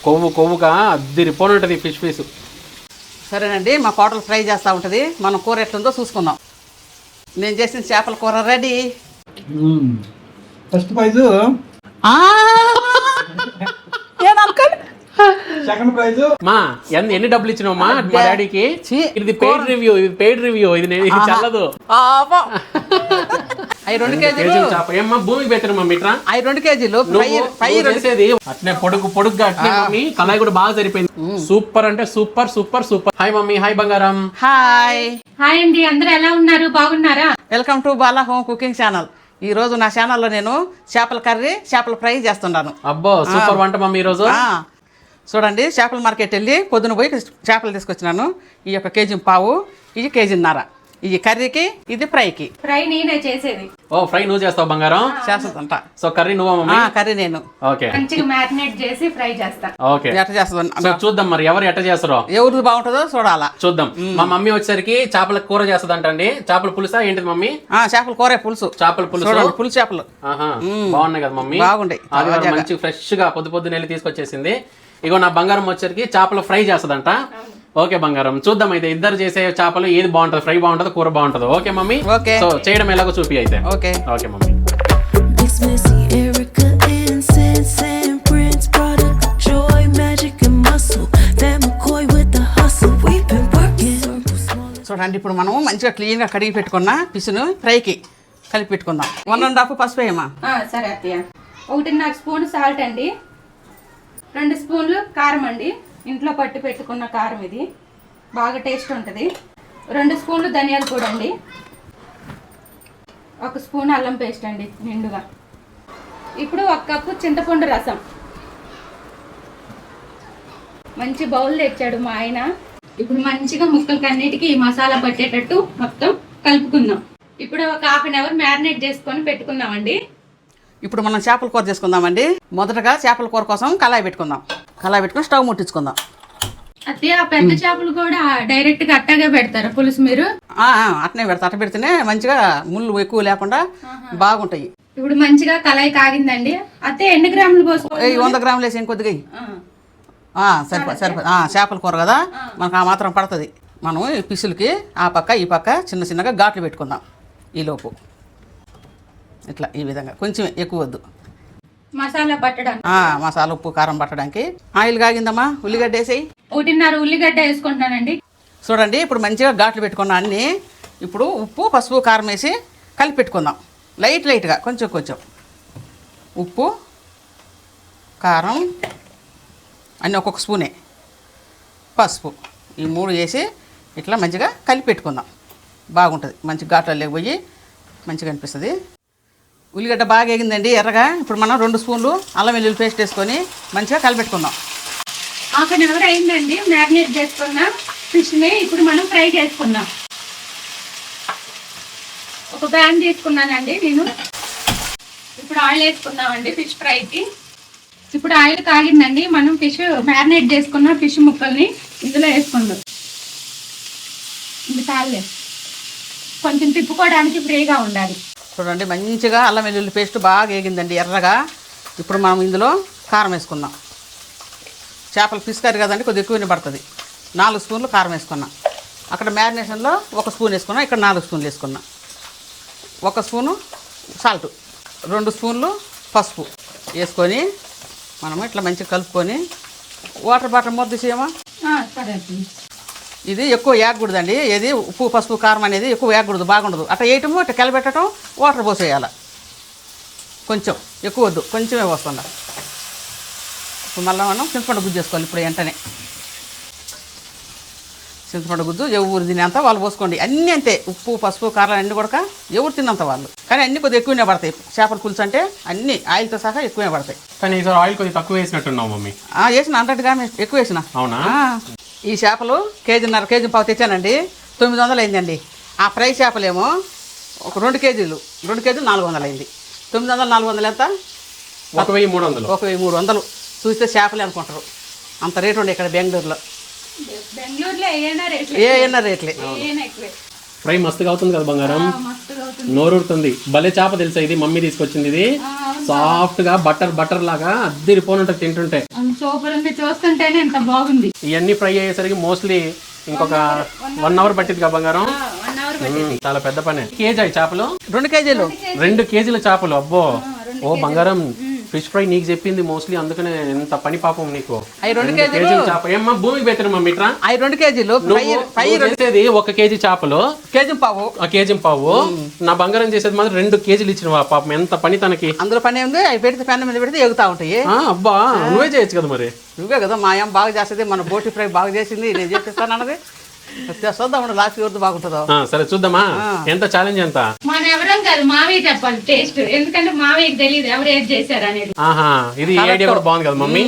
కొవ్వుగా అద్దిరిపోని ఉంటుంది ఫిష్ పీసు. సరేనండి, మా కోటలు ఫ్రై చేస్తూ ఉంటుంది. మనం కూర ఎట్లుందో చూసుకుందాం. నేను చేసిన చేపల కూర ready. First prize, second prize. మా ఎన్ని డబ్బులు ఇచ్చినావు మా డాడీకి? ఇది పెయిడ్ రివ్యూ ఇది నేను చల్లదు. అవి 2 కేజీలు ఏమ్మా భూమికి పెట్టరు మమ్మీ ఇట్రా. అవి 2 కేజీలు చేసేది అట్నే పొడుగ్గా అట్నే మమ్మీ. కళాయి కూడా బాగా సరిపోయింది. సూపర్ అంటే super super super. Hi mummy. Hi బంగారం. హాయ్ అండి, అందరూ ఎలా ఉన్నారు? బాగున్నారా? Welcome to Bala home cooking channel. ఈ రోజు నా ఛానల్లో నేను చేపల కర్రీ, చేపల ఫ్రై చేస్తున్నాను. అబ్బో సూపర్ వంట మమ్మీ ఈ రోజు. చూడండి, చేపల మార్కెట్ వెళ్ళి పొద్దున పోయి చేపలు తీసుకొచ్చినాను. ఈ యొక్క కేజీ పావు, ఇది కేజీన్నర. ఇది కర్రీకి, ఇది ఫ్రైకి. ఫ్రై నేనే చేసేది. ఓ ఫ్రై నువ్వు చేస్తావు బంగారం? చేస్తుందంట. సో కర్రీ నువ్వా మమ్మీ? కర్రీ నేను. ఓకే, మంచిగా మ్యారినేట్ చేసి ఫ్రై చేస్తా. ఓకే, ఎట్ట చేస్తుంది చూద్దాం మరి ఎవరు ఎట్ట చేస్తారో. ఎవరు బాగుంటుందో చూడాలా, చూద్దాం. మా మమ్మీ వచ్చేసరికి చేపల కూర చేస్తుందంటండి. చేపల పులుసా ఏంటిది మమ్మీ? చేపల కూర పులుసు. చేపల పులుసు, పులుసు చేపలు బాగున్నాయి కదా మమ్మీ? బాగుండే. మంచి ఫ్రెష్ గా పొద్దున వెళ్ళి తీసుకొచ్చేసింది. ఇగో నా బంగారం వచ్చరికి చేపల ఫ్రై చేస్తుందంట. ఓకే బంగారం, చూద్దాం అయితే ఇద్దరు చేసే చేపలు ఏది బాగుంటుంది, ఫ్రై బాగుంటుంది, కూర బాగుంటుంది. Okay mummy. ఓకే, సో చేయడం ఎలాగో చూపి అయితే. Okay okay mummy. చూడండి, ఇప్పుడు మనం మంచిగా క్లీన్గా కడిగి పెట్టుకున్న పిసును ఫ్రైకి కలిపి పెట్టుకుందాం. 1.5 పసుపు వేయమా. సరే అత్తయ్య. 1.5 స్పూన్ సాల్ట్ అండి, 2 స్పూన్లు కారం అండి, ఇంట్లో పట్టి పెట్టుకున్న కారం. ఇది బాగా టేస్ట్ ఉంటుంది. 2 స్పూన్లు ధనియాల పొడి అండి, 1 స్పూన్ అల్లం పేస్ట్ అండి నిండుగా. ఇప్పుడు 1 కప్పు చింతపండు రసం. మంచి బౌల్ తెచ్చాడు మా ఆయన. ఇప్పుడు మంచిగా ముక్కలకి అన్నిటికీ ఈ మసాలా పట్టేటట్టు మొత్తం కలుపుకుందాం. ఇప్పుడు ఒక 1/2 అవర్ మ్యారినేట్ చేసుకొని పెట్టుకుందామండి. ఇప్పుడు మనం చేపల కూర చేసుకుందామండి. మొదటగా చేపల కూర కోసం కళాయి పెట్టుకుందాం. కళాయి పెట్టుకుని స్టవ్ ముట్టించుకుందాం. అదే ఆ పెద్ద చేపలు కూడా డైరెక్ట్ గా అట్టాగే పెడతారా పులుసు మీరు? అట్నే పెడతా. అట్ట పెడితేనే మంచిగా ముళ్ళు ఎక్కువ లేకుండా బాగుంటాయి. ఇప్పుడు మంచిగా కళాయి కాగిందండి. అదే ఎన్ని గ్రాములు పోసుకోవాలి? 100 గ్రాములు వేసి ఇంకొద్దిగా సరిపోయి చేపల కూర కదా, మనకు ఆ మాత్రం పడుతుంది. మనం ఈ పిసులకి ఆ పక్క ఈ పక్క చిన్న చిన్నగా ఘాట్లు పెట్టుకుందాం. ఈలోపు ఇట్లా ఈ విధంగా కొంచెం ఎక్కువ వద్దు, మసాలా పట్టడానికి. మసాలా ఉప్పు కారం పట్టడానికి. ఆయిల్ కాగిందమ్మా, ఉల్లిగడ్డ వేసేయి. 1.5 ఉల్లిగడ్డ వేసుకుంటానండి. చూడండి, ఇప్పుడు మంచిగా ఘాట్లు పెట్టుకున్నా అన్నీ. ఇప్పుడు ఉప్పు పసుపు కారం వేసి కలిపి పెట్టుకుందాం. లైట్గా కొంచెం ఉప్పు కారం అన్నీ 1 స్పూనే, పసుపు, ఈ 3 వేసి ఇట్లా మంచిగా కలిపి పెట్టుకుందాం. బాగుంటుంది, మంచి ఘాట్లలో పోయి మంచిగా అనిపిస్తుంది. ఉల్లిగడ్డ బాగా వేగిందండి ఎర్రగా. ఇప్పుడు మనం 2 స్పూన్లు అల్లం వెల్లుల్లి పేస్ట్ వేసుకొని మంచిగా కలిపెట్టుకుందాం. 1/2 అవర్ అయిందండి మ్యారినేట్ చేసుకున్న ఫిష్ని. ఇప్పుడు మనం ఫ్రై చేసుకుందాం. ఒక ప్యాన్ తీసుకున్నానండి నేను. ఇప్పుడు ఆయిల్ వేసుకుందామండి ఫిష్ ఫ్రైకి. ఇప్పుడు ఆయిల్ కాగిందండి. మనం ఫిష్ మ్యారినేట్ చేసుకున్న ఫిష్ ముక్కల్ని ఇందులో వేసుకుందాం. ఇది చాలే, కొంచెం తిప్పుకోవడానికి ఫ్రీగా ఉండాలి. చూడండి, మంచిగా అల్లం వెల్లుల్లి పేస్ట్ బాగా వేగిందండి ఎర్రగా. ఇప్పుడు మనం ఇందులో కారం వేసుకుందాం. చేపల ఫిష్ కర్రీ కదండి, కొద్దిగా ఎక్కువనే పడుతుంది. 4 స్పూన్లు కారం వేసుకున్నా. అక్కడ మ్యారినేషన్లో 1 స్పూన్ వేసుకున్నా, ఇక్కడ 4 స్పూన్లు వేసుకున్నా. 1 స్పూను సాల్ట్, 2 స్పూన్లు పసుపు వేసుకొని మనం ఇట్లా మంచిగా కలుపుకొని వాటర్ బాటిల్ మొద్దు చేయమా. సరే, ఇది ఎక్కువ వేయకూడదండి. ఏది ఉప్పు పసుపు కారం అనేది ఎక్కువ వేయకూడదు, బాగుండదు. అట్లా వేయటము అట్లా కలిపెట్టడం, వాటర్ పోసేయాలి. కొంచెం ఎక్కువ వద్దు, కొంచెమే పోస్తుందా. ఇప్పుడు మళ్ళీ మనం చింతపండు గుజ్జు చేసుకోవాలి. ఇప్పుడు వెంటనే చింతపండు గుజ్జు ఎవరు తినేంత వాళ్ళు పోసుకోండి. అన్నీ అంతే, ఉప్పు పసుపు కారం అన్నీ కూడా ఎవరు తిన్నంత వాళ్ళు. కానీ అన్నీ కొద్దిగా ఎక్కువనే పడతాయి. చేపల పులుసు అంటే అన్నీ ఆయిల్తో సహా ఎక్కువనే పడతాయి. కానీ ఈసారి ఆయిల్ కొద్దిగా తక్కువ వేసినట్టున్నావు మమ్మీ. వేసిన 100 గ్రాములు ఎక్కువ వేసిన. అవునా? ఈ చేపలు కేజీ పావు తెచ్చానండి. 900 అయిందండి. ఆ ఫ్రై చేపలేమో ఒక 2 కేజీలు 400 అయింది. 900 400 ఎంత? 1300. 1300 చూస్తే చేపలే అనుకుంటారు. అంత రేటు ఉండే ఇక్కడ బెంగళూరులో. ఏనా రేట్లే. ఫ్రై మస్తుగా అవుతుంది కదా బంగారం, నోరుతుంది. భలే చేప తెలుసా ఇది, మమ్మీ తీసుకొచ్చింది ఇది. సాఫ్ట్ గా బటర్ లాగా అద్దిరిపోని ఉంటుంది తింటుంటే. సూపర్ ఉంది, చూస్తుంటేనే ఎంత బాగుంది. ఇవన్నీ ఫ్రై అయ్యేసరికి మోస్ట్లీ ఇంకొక 1 అవర్ పట్టింది కదా బంగారం. 1 అవర్ చాలా పెద్ద పనే. కేజీ చేపలు 2 కేజీలు 2 కేజీల చేపలు. అబ్బో ఓ బంగారం, ఫిష్ ఫ్రై నీకు చెప్పింది మోస్ట్లీ, అందుకనే ఎంత పని పాపం నీకు. అవి 2 కేజీల కేజీలు చేప ఏమ్మా భూమికి పెట్టరు మమ్మీ ఇట్రా. అవి 2 కేజీలు నువ్వు చేసేది 1 కేజీ చేపలు, కేజీ పావు, కేజీ పావు. నా బంగారం చేసేది మాత్రం 2 కేజీలు ఇచ్చిన పాపం. ఎంత పని తనకి. అందులో పని ఉంది. అవి పెడితే పెన్న మీద పెడితే ఎగుతా ఉంటాయి. అబ్బా నువ్వే చేయొచ్చు కదా మరి. నువ్వే కదా మా అమ్మ బాగా చేస్తుంది, మన బోటి ఫ్రై బాగా చేసింది, నేను చేపిస్తాను అన్నది. చూద్దాం లాస్ట్ ఎవరిది బాగుంటుందో. సరే చూద్దామా. ఎంత ఛాలెంజ్ ఎంత? మన ఎవరం కాదు, మావయ్య చెప్పాలి టేస్ట్, ఎందుకంటే మావయ్యకి తెలియదు ఎవరు ఏది చేశారు అనేది. ఇది ఐడియా కూడా బాగుంది కదా మమ్మీ.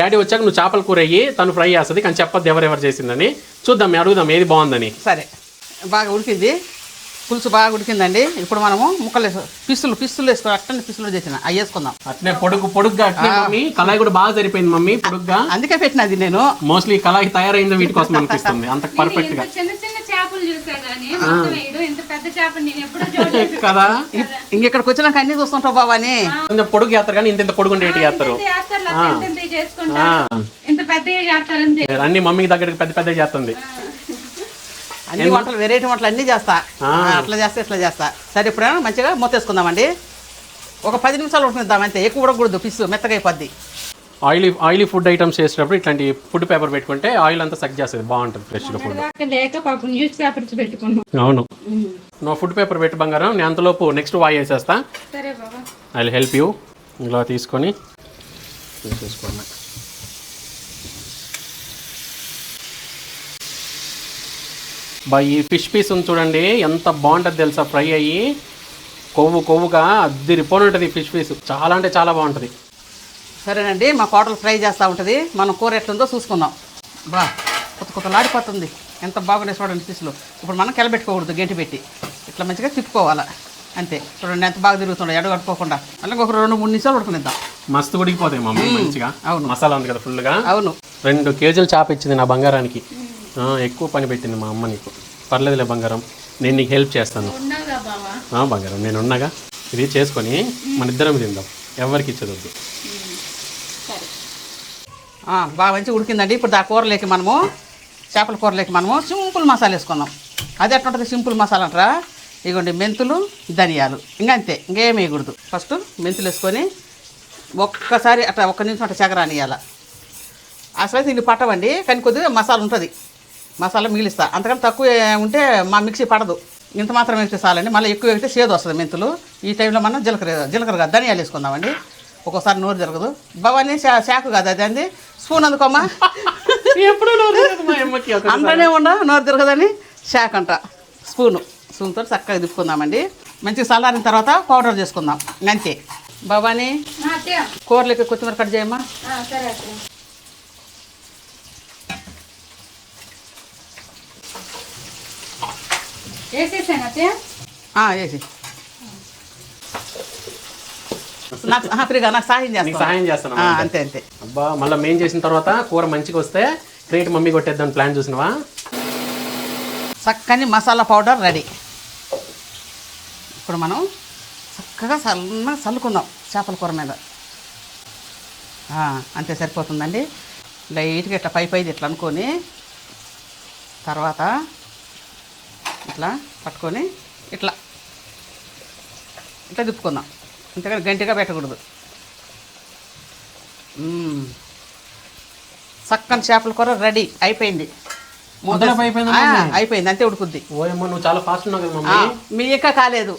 డాడీ వచ్చాక నువ్వు చేపల కూర అయ్యి తను ఫ్రై చేస్తుంది, కానీ చెప్పొద్దు ఎవరెవరు చేసిందని. చూద్దాం, అడుగుదాం ఏది బాగుందని. సరే బాగా ఉడికింది, పులుసు బాగా ఉడికిందండి. ఇప్పుడు మనము ముక్కలు పిస్తులు వేసుకోవాలి. అట్టని పిస్తులు చేసిన అవి వేసుకుందాం. అట్నే పొడుగ్గా అట్నే మమ్మీ. కళాయి కూడా బాగా సరిపోయింది మమ్మీ పొడుగ్గా. అందుకే పెట్టినది నేను. మోస్ట్లీ కళాయి తయారైందో వీటి కోసం అనిపిస్తుంది, అంత పర్ఫెక్ట్ గా. చిన్న చిన్న చేపలు చూసా కానీ ఇంత పెద్ద చేపలు నేను ఎప్పుడూ చూడలేదు కదా. ఇంకెక్కడికి వచ్చినాక అన్ని చూస్తుంటావు బాబా అని. కొంచెం పొడుగు చేస్తారు కానీ ఇంత పొడుగు ఉండేటి చేస్తారు. ఇంత పెద్దగా చేస్తారంటే అన్ని మమ్మీకి దగ్గరికి పెద్ద చేస్తుంది. అన్ని వంటలు వెరైటీ వంటలు అన్నీ చేస్తా. అట్లా చేస్తా ఇట్లా చేస్తా. సరే ఇప్పుడైనా మంచిగా మూతేసుకుందామండి. ఒక 10 నిమిషాలు ఉడికిద్దాం అంతే, ఎక్కువ ఉడకకూడదు, పిస్సు మెత్తగా అయిపోద్ది. ఆయిలీ ఫుడ్ ఐటమ్స్ చేసేటప్పుడు ఇట్లాంటి ఫుడ్ పేపర్ పెట్టుకుంటే ఆయిల్ అంతా సక్ చేస్తుంది, బాగుంటుంది ఫ్రెష్గా ఫుడ్. లేక పాపం న్యూస్ పేపర్స్ పెట్టుకున్నాం. అవును, నువ్వు ఫుడ్ పేపర్ పెట్టి బంగారం, నేను అంతలోపు నెక్స్ట్ వాయి వేసేస్తా. సరే బాబా, ఐ విల్ హెల్ప్ యూ. ఇలా తీసుకొని తీసేసుకోండి. ఈ ఫిష్ పీస్ ఉంది చూడండి, ఎంత బాగుంటుంది తెలుసా. ఫ్రై అయ్యి కొవ్వుగా అద్దిరిపోని ఉంటుంది ఫిష్ పీస్. చాలా అంటే చాలా బాగుంటుంది. సరేనండి, మా కోటలు ఫ్రై చేస్తూ ఉంటుంది. మనం కూర ఎట్లుందో చూసుకుందాం. కొత్తలాడిపోతుంది, ఎంత బాగుండే చూడండి పీసులు. ఇప్పుడు మనం కెలబెట్టుకోకూడదు, గంటి పెట్టి ఇట్లా మంచిగా తిప్పుకోవాలి అంతే. చూడండి ఎంత బాగా తిరుగుతుండే, ఎడగట్టుకోకుండా. అలాగే ఒక 2-3 నిమిషాలు ఉడకనిద్దాం. మస్తు ఉడికిపోతాయి మమ్మీ మంచిగా. అవును, మసాలా ఉంది కదా ఫుల్గా. అవును, 2 కేజీలు చేప ఇచ్చింది నా బంగారానికి. ఎక్కువ పని పెట్టింది మా అమ్మ నీకు. పర్లేదులే బంగారం, నేను నీకు హెల్ప్ చేస్తాను. బంగారం నేను ఉన్నాగా. ఇది చేసుకొని మన ఇద్దరం తిందాం, ఎవరికి ఇచ్చేదొద్దు. బాగా మంచిగా ఉడికిందండి. ఇప్పుడు ఆ కూరలోకి మనము చేపల కూరలోకి మనము సింపుల్ మసాలా వేసుకుందాం. అది ఎట్లా ఉంటుంది సింపుల్ మసాలా అంటారా? ఇదిగోండి మెంతులు, ధనియాలు, ఇంకా అంతే, ఇంకేం వేయకూడదు. ఫస్ట్ మెంతులు వేసుకొని ఒక్కసారి అట్లా 1 నిమిషం అట్లా చెగరానియాల. అసలు దీన్ని పట్టవండి, కానీ కొద్దిగా మసాలా ఉంటుంది. మసాలా మిగిలిస్తా, అంతకన్నా తక్కువ ఉంటే మా మిక్సీ పడదు. ఇంత మాత్రం వేస్తే చాలండి. మళ్ళీ ఎక్కువ వేస్తే చేదు వస్తుంది మెంతులు. ఈ టైంలో మనం జీలకర్ర ధనియాలు వేసుకుందామండి. ఒక్కోసారి నోరు జరగదు. భవానీ శాఖ కాదు అది, అంది స్పూన్ అందుకోమా. ఎప్పుడు అందులోనే ఉండ నోరు తిరగదని శాఖ అంట. స్పూన్తో చక్కగా తిప్పుకుందామండి. మంచిగా చల్లారిన తర్వాత పౌడర్ చేసుకుందాం అంతే. భవానీ కూరలకి కొత్తిమీర కట్ చేయమ్మా. వేసి ఫ్రీగా నాకు సాయం సాయం చేస్తాను అంతే అంతే. అబ్బా మళ్ళీ మేం చేసిన తర్వాత కూర మంచిగా వస్తే క్రేట్ మమ్మీ కొట్టేద్దాం ప్లాన్ చూసినవా. చక్కని మసాలా పౌడర్ రెడీ. ఇప్పుడు మనం చక్కగా సన్నగా చల్లుకుందాం చేపల కూర మీద. అంతే సరిపోతుందండి. లైట్గా ఇట్లా పైది ఇట్లా అనుకొని తర్వాత ఇట్లా పట్టుకొని ఇట్లా తిప్పుకుందాం. అంతేగాని గంటిగా పెట్టకూడదు. చక్కని చేపల కూర రెడీ అయిపోయింది. అయిపోయింది అంతే, ఉడుకుద్ది. ఓయమ్మో నువ్వు చాలా ఫాస్ట్ ఉన్నావు కదా మమ్మీ. మీ ఇంకా కాలేదు.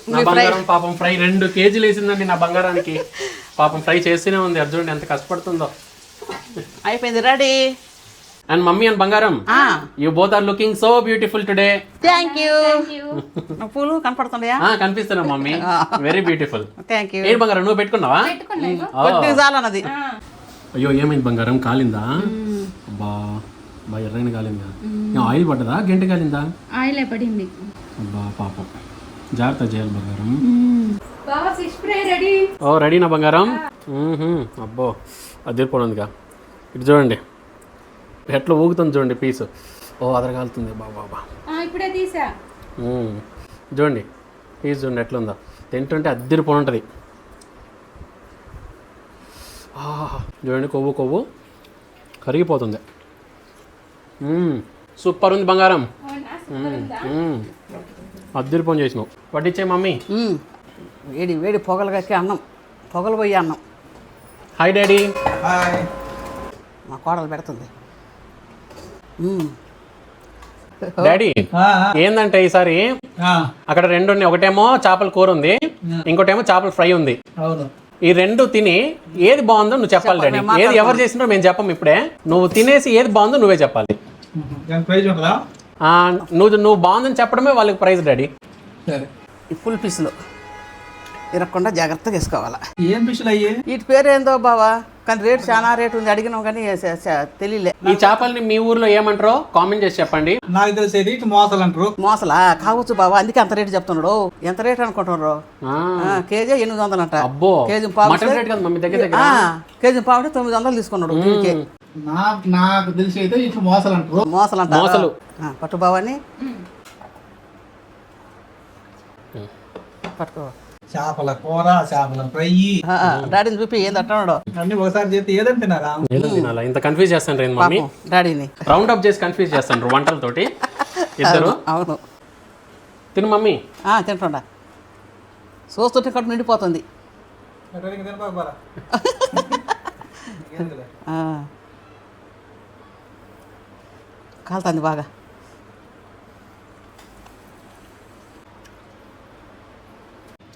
పాపం ఫ్రై 2 కేజీలు వేసిందండి నా బంగారానికి. పాపం ఫ్రై చేస్తూనే ఉంది, అర్జునుడు ఎంత కష్టపడుతుందో. అయిపోయింది, రెడీ. అండ్ మమ్మీ అండ్ బంగారం, you both are looking so beautiful today. Thank you. పూలు కనపడుతున్నాయా? కనిపిస్తున్నా mummy, very beautiful. Thank you. ఏ బంగారం నువ్వు పెట్టుకున్నావా? చాలన్నది. అయ్యో ఏమైంది బంగారం, కాలిందా? అబ్బా ఎర్రైన కాలిందా? ఆయిల్ పడ్డదా గంట కాలిందా? ఆయిల్ పడింది. అబ్బా పాపం, జాగ్రత్త చేయాలి బంగారం. ఓ రెడీనా బంగారం? అబ్బో అదిరిపోనుందిగా. ఇటు చూడండి ఎట్లా ఊగుతుంది చూడండి పీసు. అదరగాలుతుంది బాబా. ఇప్పుడే తీసా. చూడండి పీస్ చూడండి ఎట్లుందో. తింటుంటే అద్దిరిపోయి ఉంటుంది. చూడండి కొవ్వు కొవ్వు కరిగిపోతుంది. సూపర్ ఉంది బంగారం. అద్దరిపోని చేసినావు. వడ్డిచ్చే మమ్మీ. వేడి వేడి పొగలు కక్కి అన్నం, పొగలు పోయి అన్నం. Hi daddy. మా కోడలు పెడుతుంది. డాడీ ఏందంటే ఈసారి అక్కడ రెండు ఉన్నాయి. ఒకటేమో చేపల కూర ఉంది, ఇంకోటేమో చేపల ఫ్రై ఉంది. ఈ రెండు తిని ఏది బాగుందో నువ్వు చెప్పాలి డాడీ. ఏది ఎవరు చేసినారో మేము చెప్పం ఇప్పుడే. నువ్వు తినేసి ఏది బాగుందో నువ్వే చెప్పాలి. నువ్వు బాగుందని చెప్పడమే వాళ్ళకి ప్రైజ్ డాడీ. ఈ ఫుల్ పీసులు ఇరగకుండా జాగ్రత్తగా వేసుకోవాలా. ఏం ఫిష్లు అయ్యి? వీటి పేరు ఏందో బావా, కానీ రేటు చాలా రేటు ఉంది. అడిగినాం కానీ తెలియలే. ఈ చేపల్ని మీ ఊర్లో ఏమంటారో కామెంట్ చేసి చెప్పండి. నాకు తెలిసేది మోసలు అంటారు. మోసలా కావచ్చు బావా, అందుకే అంత రేటు చెప్తున్నాడు. ఎంత రేటు అనుకుంటున్నారు? కేజీ 800 అంట. అబ్బో, కేజీ పావు మటన్ రేట్ కదా మమ్మీ దగ్గర దగ్గర. కేజీ పావు 900 తీసుకున్నాడు. నాకు తెలిసి అయితే ఇట్లా మోసలు అంటారు. మోసలు అంట. మోసలు. పట్టు బావాని పట్టుకో. చేపల కూర, చేపల ఫ్రై. డాడీని చూపి ఏంది అంటున్నాడు. అన్ని ఒకసారి చేస్తే ఏదంటే తినారా? ఏదో తినాలా? ఇంత కన్ఫ్యూజ్ చేస్తాను రేంది మమ్మీ. డాడీని రౌండ్ అప్ చేసి కన్ఫ్యూజ్ చేస్తాను వంటలతోటి ఇద్దరు. అవును తిను మమ్మీ. తింటుండా, చూస్తుంటే కట్టు నిండిపోతుంది. కాలుతుంది బాగా.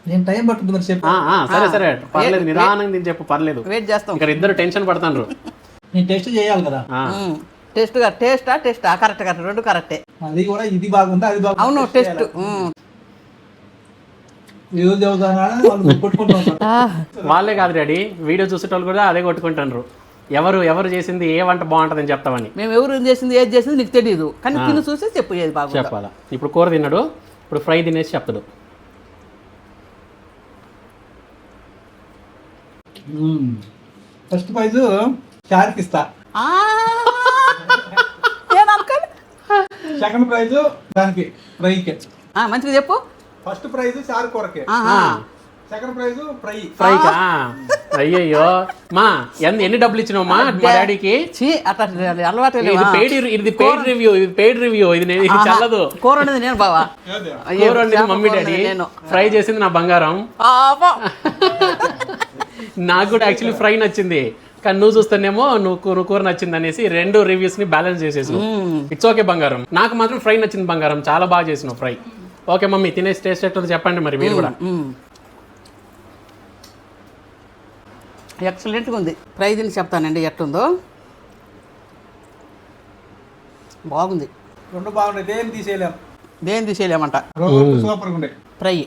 నేను టైం పట్టుకుంది మరి చెప్పు. సరే సరే పర్లేదు, నిదానంగా తిని చెప్పు పర్లేదు. వెయిట్ చేస్తాం. ఇక్కడ ఇద్దరు టెన్షన్ పడతాను. నేను టెస్ట్ చేయాలి కదా. టేస్టా కరెక్ట్ రెండు కరెక్టే. అది కూడా ఇది బాగుందా అది బాగుంది. అవును టెస్ట్. వాళ్ళే కాదు డాడీ, వీడియో చూసేటోళ్ళు కూడా అదే కొట్టుకుంటారు. ఎవరు చేసింది ఏ వంట బాగుంటుందని చెప్తామని. మేము ఎవరు చేసింది ఏది చేసింది నీకు తెలియదు, కానీ తిని చూసి చెప్పు ఏది బాగా చెప్పాలా. ఇప్పుడు కూర తిన్నాడు, ఇప్పుడు ఫ్రై తినేసి చెప్తాడు. ఫస్ట్ ప్రైజ్ షార్క్ ఇస్తా. సెకండ్ ప్రైజ్ దానికి ఫ్రైకి. మంచిగా చెప్పు. ఫస్ట్ ప్రైజ్ షార్క్ కూరకి, సెకండ్ ప్రైజ్ ఫ్రై. ఫ్రైకా? అయ్యయ్యో మా ఎన్ని డబ్బులు ఇచ్చినావు మా డాడీకి? అలవాటు ఇది పెయిడ్ రివ్యూ. ఇది చల్లదు. కూర వండింది నేను బావా. కూర వండింది మమ్మీ డాడీ, ఫ్రై చేసింది నా బంగారం. నాకు కూడా యాక్చువల్లీ ఫ్రై నచ్చింది, కానీ నువ్వు చూస్తేనేమో నువ్వు కూర నచ్చింది అనేసి రెండు రివ్యూస్ ని బ్యాలెన్స్ చేసేసి. ఇట్స్ ఓకే బంగారం. నాకు మాత్రం ఫ్రై నచ్చింది బంగారం, చాలా బాగా చేసినావు ఫ్రై. ఓకే మమ్మీ, తినేసి టేస్ట్ ఎట్టుందో చెప్పండి మరి మీరు కూడా. ఎక్సలెంట్గా ఉంది. ఫ్రై తిని చెప్తానండి ఎట్టుందో. బాగుంది. రెండు బాగుంటాయి, దేని తీసేయలేమంట. సూపర్గా ఉండే ఫ్రై.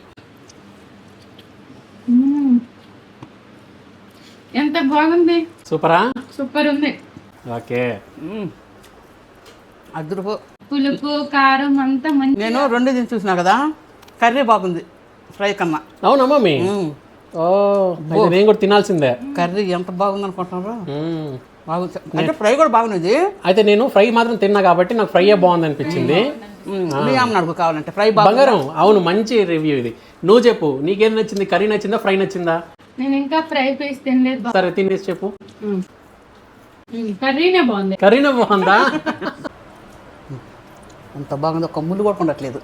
ఎంత బాగుంది. సూపరా? సూపర్ ఉంది. ఓకే. అదురుపు పులుపు కారం అంతా మంచి. నేను రెండు తిని చూసినా కదా, కర్రీ బాగుంది ఫ్రై కన్నా. అవునా మమ్మీ? నేను కూడా తినాల్సిందే. కర్రీ ఎంత బాగుంది అనుకుంటున్నారు. బాగుంది అంటే ఫ్రై కూడా బాగుంది. అయితే నేను ఫ్రై మాత్రం తిన్నా కాబట్టి నాకు ఫ్రై బాగుంది అనిపించింది. మీ అమ్మ అడుగు కావాలంటే ఫ్రై బంగారం. అవును, మంచి రివ్యూ ఇది. నువ్వు చెప్పు, నీకేం నచ్చింది? కర్రీ నచ్చిందా, ఫ్రై నచ్చిందా? నేను ఇంకా ఫ్రై పీస్ తినలేదు. సరే తినేసి చెప్పు. కర్రీనే బాగుంది. కర్రీనే బాగుందా? ఎంత బాగుంది, ఒక ముళ్ళు కూడా ఉండట్లేదు.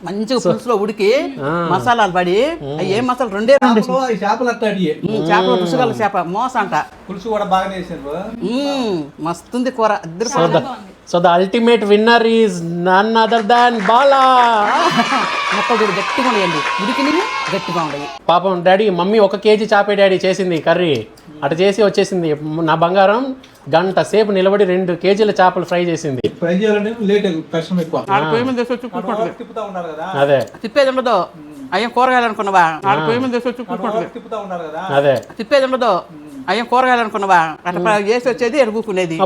మంచిగా పులుసులో ఉడికి మసాలాలు పడి ఏం మసాలా రెండే చేపలు అట్టాడి. చేపల పులుసుగల చేప మోస అంట. పులుసు కూడా బాగా చేసారు. మస్తుంది కూర. So the ultimate winner is none other than Bala. మొక్కలు చూడు గట్టిగా ఉన్నాయండి, ఉడికిని గట్టిగా ఉన్నాయి. పాపం డాడీ, మమ్మీ 1 కేజీ చేపే డాడీ చేసింది కర్రీ. అటు చేసి వచ్చేసింది. నా బంగారం గంట సేపు నిలబడి 2 కేజీల చేపలు ఫ్రై చేసింది. ఫ్రై చేయాలంటే లేట్, కష్టం ఎక్కువ. తిప్పుతా ఉండాలి కదా. అదే తిప్పేది ఉండదు. అయ్యం కూరగాయలు అనుకున్నావా? ఆడ పొయ్యి మీద చేసి వచ్చి తిప్పుతా ఉండాలి కదా. అదే తిప్పేది ఉండదు. అయ్యం కూరగాయలు అనుకున్నావా? అట్లా చేసి వచ్చేది ఎరుగుకునేది.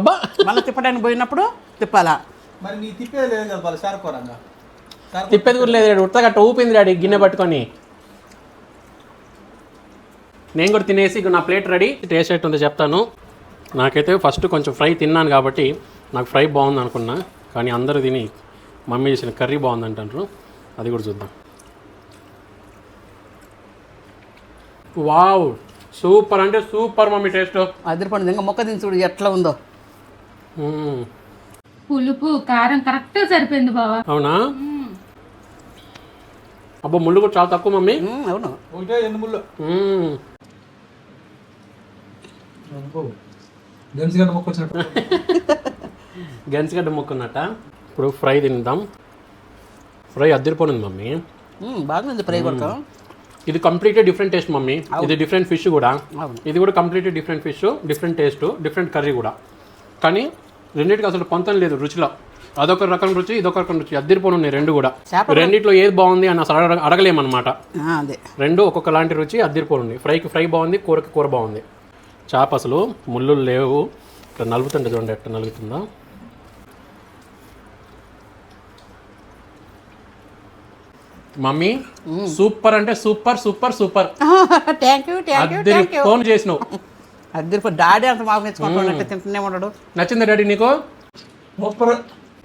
మళ్ళీ తిప్పడానికి పోయినప్పుడు తిప్పాలా. మరి నీ తిప్పేది లేదు కదా షార్క్ కూర. తిప్పేది కూడా లేదు, ఉత్తగట్ట ఊపింది డాడీ గిన్నె పట్టుకొని. నేను కూడా తినేసి నా ప్లేట్ రెడీ. టేస్ట్ ఎట్టుందో చెప్తాను. నాకైతే ఫస్ట్ కొంచెం ఫ్రై తిన్నాను కాబట్టి నాకు ఫ్రై బాగుంది అనుకున్నా, కానీ అందరూ తిని మమ్మీ చేసిన కర్రీ బాగుందంటారు, అది కూడా చూద్దాం. వావ్, సూపర్ అంటే సూపర్ మమ్మీ టేస్ట్. అదిరిపండి. ఇంకా మొక్క దించి చూడు ఎట్లా ఉందో. పులుపు కారం కరెక్ట్ సరిపోయింది బావా. అవునా? అబ్బా, ముళ్ళు కూడా చాలా తక్కువ మమ్మీ. అవును. ఒకటే 2 ముళ్ళు గంట మొక్క వచ్చినట్టు. గెంచగడ్డ ముక్కున్నట్ట. ఇప్పుడు ఫ్రై తిందాం. ఫ్రై అద్దరిపోయింది మమ్మీ. బాగుంది ఫ్రై కొడతాం. ఇది కంప్లీట్లీ డిఫరెంట్ టేస్ట్ మమ్మీ. ఇది డిఫరెంట్ ఫిష్ కూడా. ఇది కూడా completely different fish, different taste, different curry కూడా. కానీ రెండింటికి అసలు పొంతం లేదు రుచిలో. అదొక రకం రుచి, ఇదొక రకం రుచి. అద్దరిపోను ఉన్నాయి రెండు కూడా. రెండిట్లో ఏది బాగుంది అని అసలు అడగలేమన్నమాట. అదే రెండు ఒక్కొక్క లాంటి రుచి అద్దరిపోను ఉన్నాయి. ఫ్రైకి ఫ్రై బాగుంది, కూరకి కూర బాగుంది. చేప అసలు ముళ్ళు లేవు. ఇక్కడ నలుగుతుంటే చూడండి ఎట్లా నలుగుతుందా. మమ్మీ సూపర్ అంటే super super super. Thank you phone చేసినావు. అద్దరిపో డాడీ అంత మాకు నేర్చుకుంటున్నట్టు తింటూనే ఉండడు. నచ్చిందా డాడీ నీకు?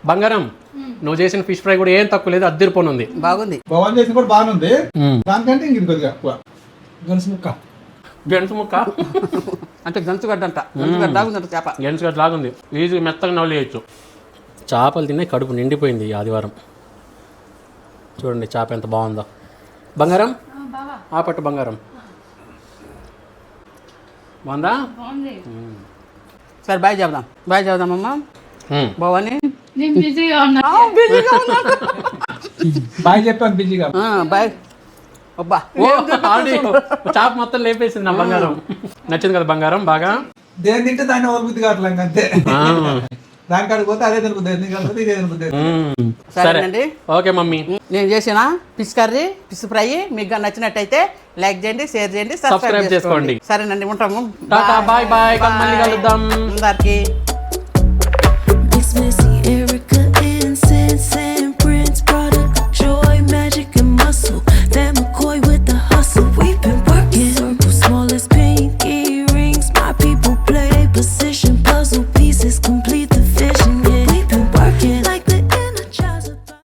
బంగారం, నువ్వు చేసిన ఫిష్ ఫ్రై కూడా ఏం తక్కువ లేదు, అద్దరిపోను ఉంది. బాగుంది. భవన్ చేసిన కూడా బాగానే ఉంది. దానికంటే ఇంక కొద్దిగా ఎక్కువ గన్స్ ముక్క అంటే గంచుగడ్డ అంట. గంచుగడ్డ లాగుందంట చేప. గెంచుగడ్డ లాగుంది. ఈజీగా మెత్తగా నవ్వులేయచ్చు. చేపలు తినే కడుపు నిండిపోయింది ఈ ఆదివారం. చూడండి చేప ఎంత బాగుందో. బంగారం ఆ పట్టు బంగారం బాగుందా? సరే బాయ్ చెప్దాం. బాయ్ చెప్దామమ్మా. భవాని బిజీగా ఉన్నా. బాయ్ చెప్పాను బిజీగా. బాయ్. అబ్బా చేప మొత్తం లేపేసింది నా బంగారం. నచ్చింది కదా బంగారం బాగా? దేని తింటే దాన్ని ఎవరు బుద్ధి కావట్లేదు అంతే. దాని కాడికి పోతే అదే తినబుద్ది, ఇదే తినబుద్ది. సరేనండి. Okay mummy. నేను చేసిన ఫిష్ కర్రీ, ఫిష్ ఫ్రై మీకు నచ్చినట్టయితే లైక్ చేయండి, షేర్ చేయండి, సబ్స్క్రైబ్ చేసుకోండి. సరేనండి, ఉంటాము. Bye bye. మళ్ళీ కలుద్దాం అందరికి.